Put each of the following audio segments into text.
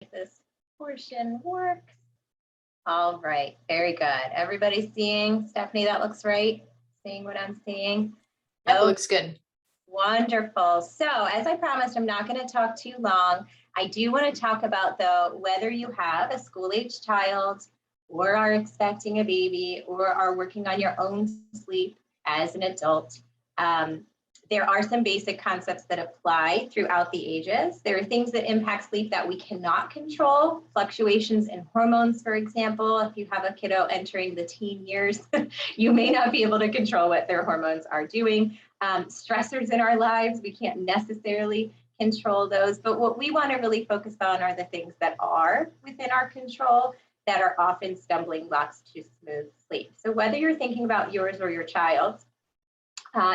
This portion works. All right, very good. Everybody seeing? Stephanie, that looks right. Seeing what I'm seeing? That looks good. Wonderful. So as I promised, I'm not going to talk too long. I do want to talk about, though, whether you have a school-age child or are expecting a baby or are working on your own sleep as an adult. There are some basic concepts that apply throughout the ages. There are things that impact sleep that we cannot control, fluctuations in hormones, for example. If you have a kiddo entering the teen years, you may not be able to control what their hormones are doing. Stressors in our lives, we can't necessarily control those, but what we want to really focus on are the things that are within our control that are often stumbling blocks to smooth sleep. So whether you're thinking about yours or your child's,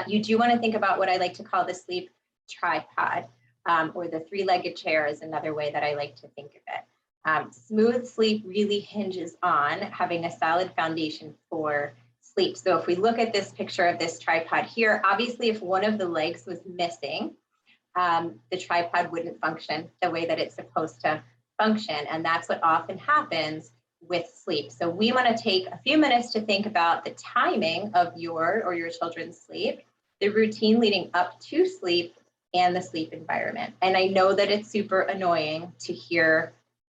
you do want to think about what I like to call the sleep tripod, or the three-legged chair is another way that I like to think of it. Smooth sleep really hinges on having a solid foundation for sleep. So if we look at this picture of this tripod here, obviously if one of the legs was missing, the tripod wouldn't function the way that it's supposed to function. And that's what often happens with sleep. So we want to take a few minutes to think about the timing of your or your children's sleep, the routine leading up to sleep, and the sleep environment. And I know that it's super annoying to hear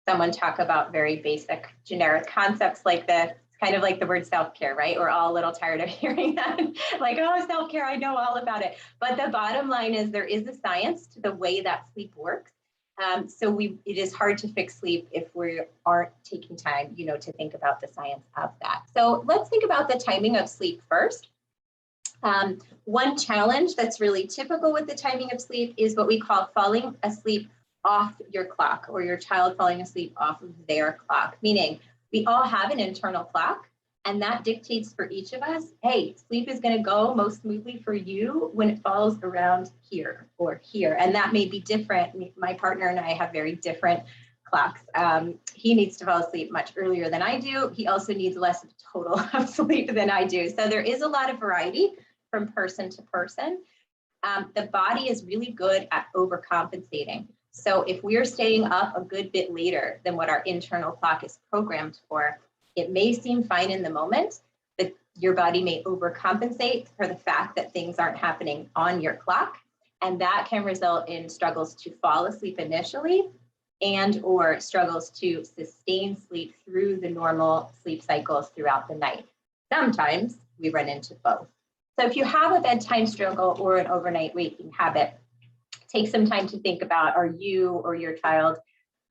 someone talk about very basic generic concepts like this. It's kind of like the word self-care, right? We're all a little tired of hearing that. Like, oh, self-care, I know all about it. But the bottom line is there is a science to the way that sleep works. So it is hard to fix sleep if we aren't taking time, to think about the science of that. So let's think about the timing of sleep first. One challenge that's really typical with the timing of sleep is what we call falling asleep off your clock, or your child falling asleep off of their clock, meaning we all have an internal clock. And that dictates for each of us, hey, sleep is going to go most smoothly for you when it falls around here or here. And that may be different. My partner and I have very different clocks. He needs to fall asleep much earlier than I do. He also needs less total of sleep than I do. So there is a lot of variety from person to person. The body is really good at overcompensating. So if we're staying up a good bit later than what our internal clock is programmed for, it may seem fine in the moment, but your body may overcompensate for the fact that things aren't happening on your clock. And that can result in struggles to fall asleep initially and or struggles to sustain sleep through the normal sleep cycles throughout the night. Sometimes we run into both. So if you have a bedtime struggle or an overnight waking habit, take some time to think about, are you or your child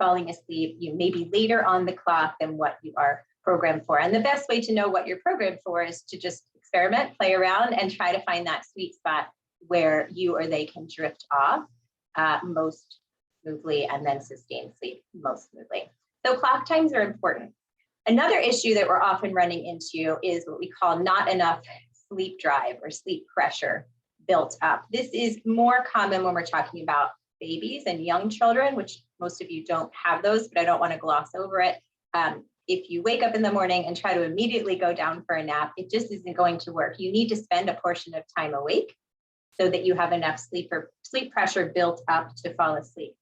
falling asleep maybe later on the clock than what you are programmed for? And the best way to know what you're programmed for is to just experiment, play around, and try to find that sweet spot where you or they can drift off most smoothly and then sustain sleep most smoothly. So clock times are important. Another issue that we're often running into is what we call not enough sleep drive or sleep pressure built up. This is more common when we're talking about babies and young children, which most of you don't have those, but I don't want to gloss over it. If you wake up in the morning and try to immediately go down for a nap, it just isn't going to work. You need to spend a portion of time awake so that you have enough sleep pressure built up to fall asleep.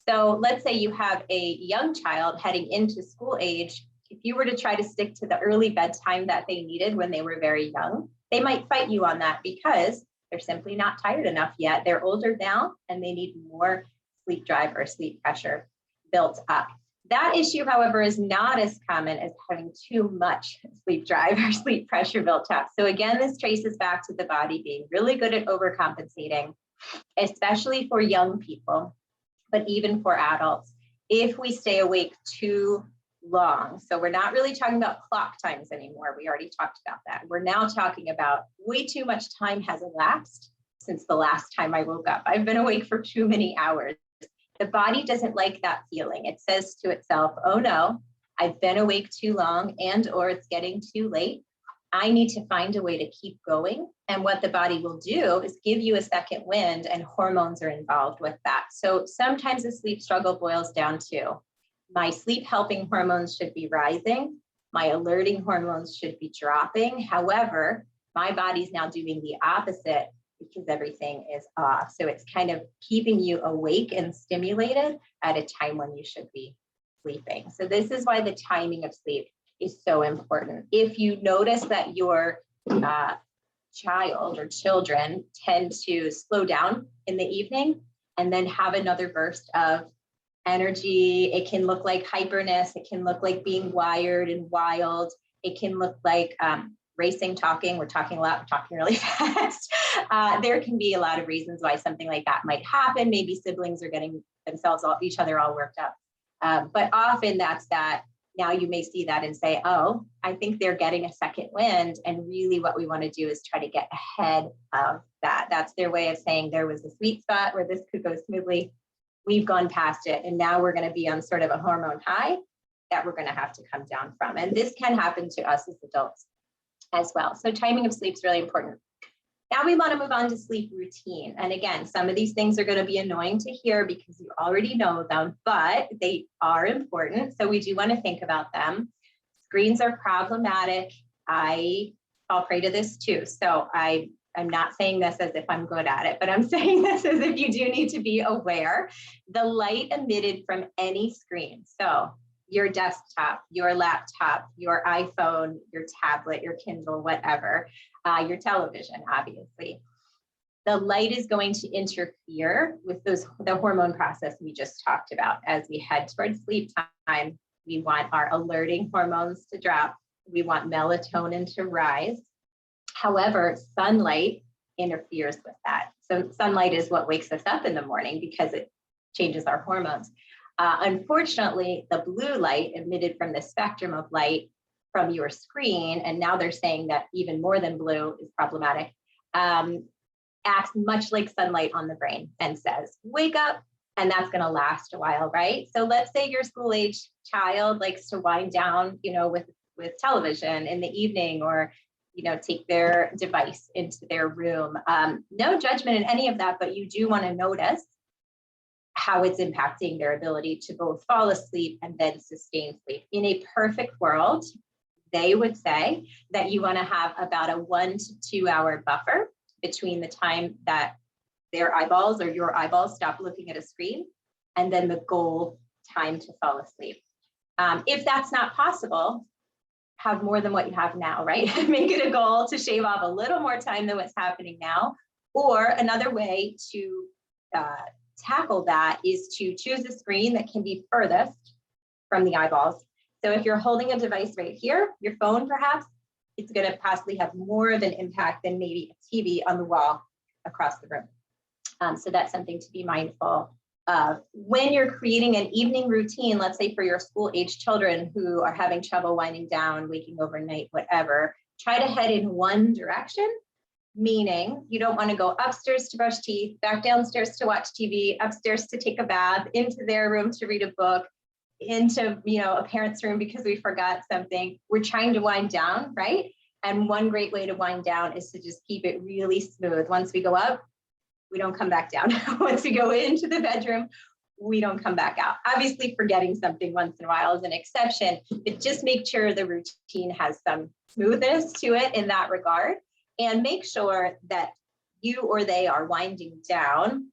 So let's say you have a young child heading into school age. If you were to try to stick to the early bedtime that they needed when they were very young, they might fight you on that because they're simply not tired enough yet. They're older now and they need more sleep drive or sleep pressure built up. That issue, however, is not as common as having too much sleep drive or sleep pressure built up. So again, this traces back to the body being really good at overcompensating, especially for young people, but even for adults, if we stay awake too long. So we're not really talking about clock times anymore. We already talked about that. We're now talking about way too much time has elapsed since the last time I woke up. I've been awake for too many hours. The body doesn't like that feeling. It says to itself, oh no, I've been awake too long and or it's getting too late. I need to find a way to keep going. And what the body will do is give you a second wind, and hormones are involved with that. So sometimes the sleep struggle boils down to my sleep helping hormones should be rising. My alerting hormones should be dropping. However, my body's now doing the opposite because everything is off. So it's kind of keeping you awake and stimulated at a time when you should be sleeping. So this is why the timing of sleep is so important. If you notice that your child or children tend to slow down in the evening and then have another burst of energy, it can look like hyperness, it can look like being wired and wild, it can look like racing, talking, we're talking a lot, we're talking really fast. There can be a lot of reasons why something like that might happen. Maybe siblings are getting themselves, each other all worked up. But often that's that. Now you may see that and say, oh, I think they're getting a second wind. And really what we want to do is try to get ahead of that. That's their way of saying there was a sweet spot where this could go smoothly. We've gone past it. And now we're going to be on sort of a hormone high that we're going to have to come down from. And this can happen to us as adults as well. So timing of sleep is really important. Now we want to move on to sleep routine. And again, some of these things are going to be annoying to hear because you already know them, but they are important. So we do want to think about them. Screens are problematic. I fall prey to this too. So I'm not saying this as if I'm good at it, but I'm saying this as if you do need to be aware. The light emitted from any screen. So your desktop, your laptop, your iPhone, your tablet, your Kindle, whatever, your television, obviously. The light is going to interfere with the hormone process we just talked about. As we head towards sleep time, we want our alerting hormones to drop. We want melatonin to rise. However, sunlight interferes with that. So sunlight is what wakes us up in the morning because it changes our hormones. Unfortunately, the blue light emitted from the spectrum of light from your screen, and now they're saying that even more than blue is problematic, acts much like sunlight on the brain and says, wake up, and that's going to last a while, right? So let's say your school-age child likes to wind down, with television in the evening, or take their device into their room. No judgment in any of that, but you do want to notice how it's impacting their ability to both fall asleep and then sustain sleep. In a perfect world, they would say that you want to have about a 1 to 2 hour buffer between the time that their eyeballs or your eyeballs stop looking at a screen and then the goal time to fall asleep. If that's not possible, have more than what you have now, right? Make it a goal to shave off a little more time than what's happening now. Or another way to tackle that is to choose a screen that can be furthest from the eyeballs. So if you're holding a device right here, your phone perhaps, it's going to possibly have more of an impact than maybe a TV on the wall across the room. So that's something to be mindful of. When you're creating an evening routine, let's say for your school-age children who are having trouble winding down, waking overnight, whatever, try to head in one direction, meaning you don't want to go upstairs to brush teeth, back downstairs to watch TV, upstairs to take a bath, into their room to read a book, into a parent's room because we forgot something. We're trying to wind down, right? And one great way to wind down is to just keep it really smooth. Once we go up, we don't come back down. Once we go into the bedroom, we don't come back out. Obviously, forgetting something once in a while is an exception, but just make sure the routine has some smoothness to it in that regard, and make sure that you or they are winding down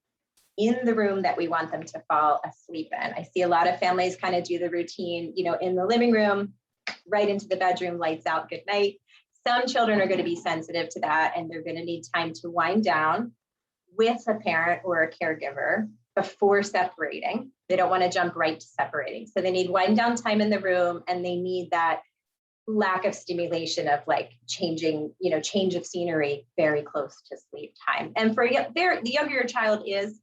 in the room that we want them to fall asleep in. I see a lot of families kind of do the routine, in the living room, right into the bedroom, lights out, good night. Some children are going to be sensitive to that, and they're going to need time to wind down with a parent or a caregiver before separating. They don't want to jump right to separating. So they need wind down time in the room, and they need that lack of stimulation of like change of scenery very close to sleep time. And for the younger your child is,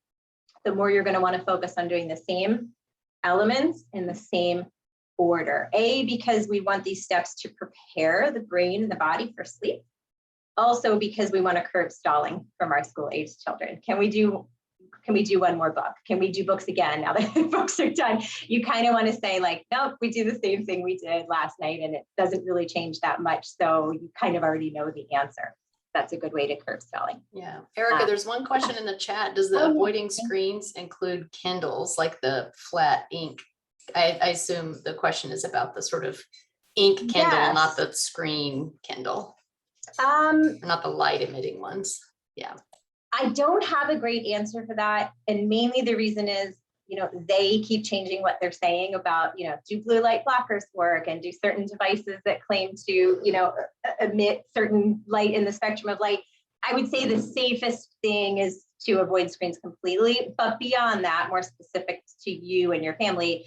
the more you're going to want to focus on doing the same elements in the same order. Because we want these steps to prepare the brain and the body for sleep. Also because we want to curb stalling from our school-age children. Can we do one more book? Can we do books again now that the books are done? You kind of want to say like, nope, we do the same thing we did last night and it doesn't really change that much. So you kind of already know the answer. That's a good way to curb stalling. Yeah. Erica, there's one question in the chat. Does the avoiding screens include Kindles, like the flat ink? I assume the question is about the sort of ink Kindle, yes, not the screen Kindle. Not the light emitting ones. Yeah. I don't have a great answer for that. And mainly the reason is they keep changing what they're saying about, do blue light blockers work, and do certain devices that claim to, emit certain light in the spectrum of light. I would say the safest thing is to avoid screens completely, but beyond that, more specific to you and your family,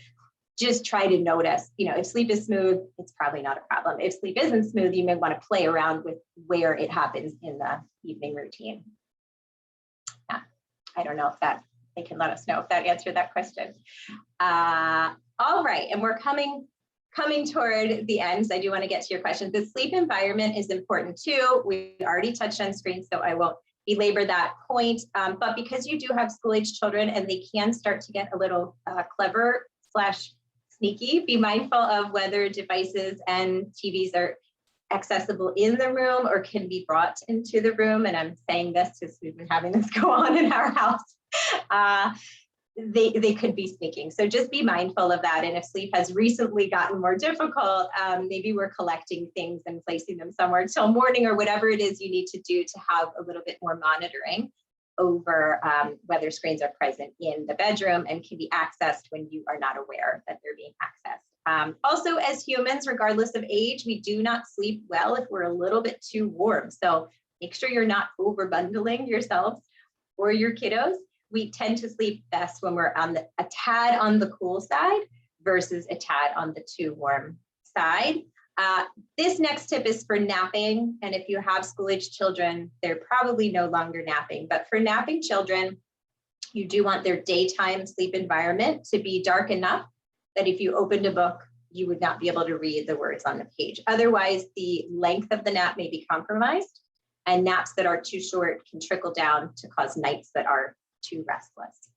just try to notice, if sleep is smooth, it's probably not a problem. If sleep isn't smooth, you may want to play around with where it happens in the evening routine. Yeah, I don't know if they can let us know if that answered that question. All right, and we're coming toward the end, so I do want to get to your questions. The sleep environment is important too. We already touched on screens, so I won't belabor that point, but because you do have school-age children and they can start to get a little clever / sneaky, be mindful of whether devices and TVs are accessible in the room or can be brought into the room. And I'm saying this because we've been having this go on in our house. They could be sneaking. So just be mindful of that. And if sleep has recently gotten more difficult, maybe we're collecting things and placing them somewhere till morning or whatever it is you need to do to have a little bit more monitoring over whether screens are present in the bedroom and can be accessed when you are not aware that they're being accessed. Also, as humans, regardless of age, we do not sleep well if we're a little bit too warm. So make sure you're not over bundling yourselves or your kiddos. We tend to sleep best when we're on a tad on the cool side versus a tad on the too warm side. This next tip is for napping. And if you have school-age children, they're probably no longer napping. But for napping children, you do want their daytime sleep environment to be dark enough that if you opened a book, you would not be able to read the words on the page. Otherwise, the length of the nap may be compromised, and naps that are too short can trickle down to cause nights that are too restless.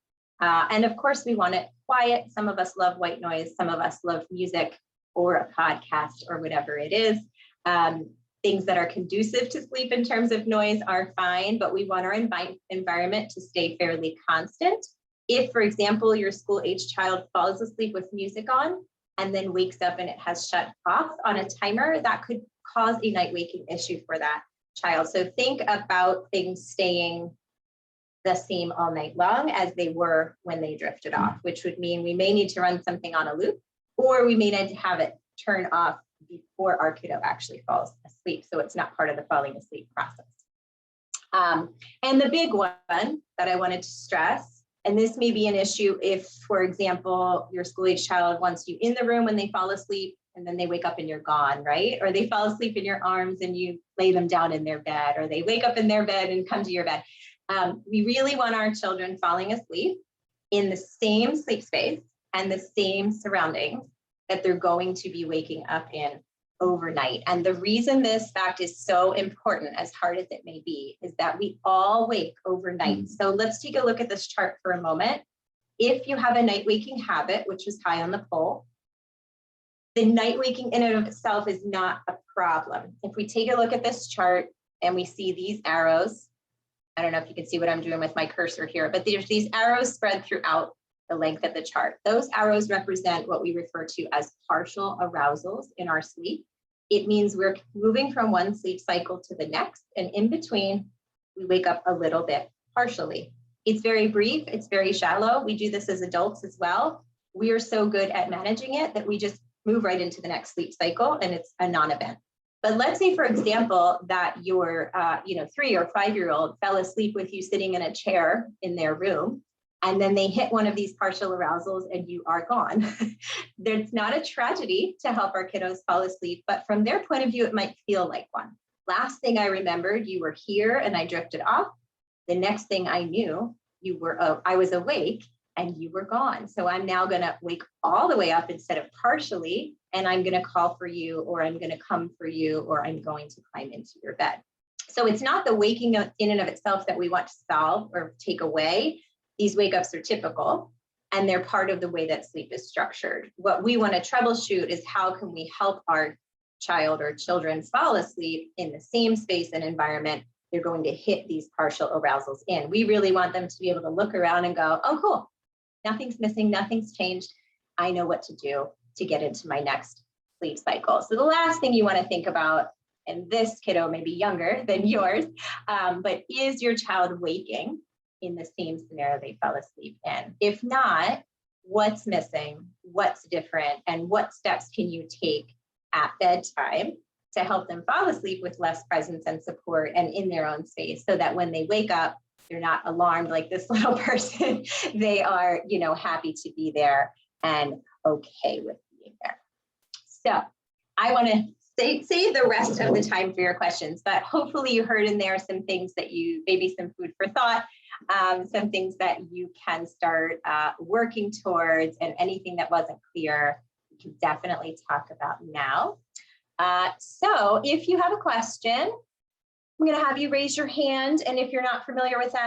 And of course, we want it quiet. Some of us love white noise. Some of us love music or a podcast or whatever it is. Things that are conducive to sleep in terms of noise are fine, but we want our environment to stay fairly constant. If, for example, your school-age child falls asleep with music on and then wakes up and it has shut off on a timer, that could cause a night waking issue for that child. So think about things staying the same all night long as they were when they drifted off, which would mean we may need to run something on a loop, or we may need to have it turn off before our kiddo actually falls asleep, so it's not part of the falling asleep process. And the big one that I wanted to stress, and this may be an issue if, for example, your school-age child wants you in the room when they fall asleep and then they wake up and you're gone, right? Or they fall asleep in your arms and you lay them down in their bed, or they wake up in their bed and come to your bed. We really want our children falling asleep in the same sleep space and the same surroundings that they're going to be waking up in overnight. And the reason this fact is so important, as hard as it may be, is that we all wake overnight. So let's take a look at this chart for a moment. If you have a night waking habit, which is high on the poll, the night waking in and of itself is not a problem. If we take a look at this chart and we see these arrows, I don't know if you can see what I'm doing with my cursor here, but there's these arrows spread throughout the length of the chart. Those arrows represent what we refer to as partial arousals in our sleep. It means we're moving from one sleep cycle to the next, and in between, we wake up a little bit partially. It's very brief, it's very shallow. We do this as adults as well. We are so good at managing it that we just move right into the next sleep cycle, and it's a non-event. But let's say, for example, that your 3 or 5-year-old fell asleep with you sitting in a chair in their room, and then they hit one of these partial arousals and you are gone. It's not a tragedy to help our kiddos fall asleep, but from their point of view, it might feel like one. Last thing I remembered, you were here and I drifted off. The next thing I knew, I was awake and you were gone. So I'm now gonna wake all the way up instead of partially, and I'm gonna call for you, or I'm gonna come for you, or I'm going to climb into your bed. So it's not the waking up in and of itself that we want to solve or take away. These wake-ups are typical, and they're part of the way that sleep is structured. What we want to troubleshoot is how can we help our child or children fall asleep in the same space and environment they're going to hit these partial arousals in. We really want them to be able to look around and go, oh, cool, nothing's missing, nothing's changed. I know what to do to get into my next sleep cycle. So the last thing you want to think about, and this kiddo may be younger than yours, but is your child waking in the same scenario they fell asleep in? If not, what's missing, what's different, and what steps can you take at bedtime to help them fall asleep with less presence and support and in their own space, so that when they wake up, they're not alarmed like this little person. They are, happy to be there and okay with being there. So I want to save the rest of the time for your questions, but hopefully you heard in there some things that maybe some food for thought, some things that you can start working towards, and anything that wasn't clear, we can definitely talk about now. So if you have a question, I'm going to have you raise your hand. And if you're not familiar with that,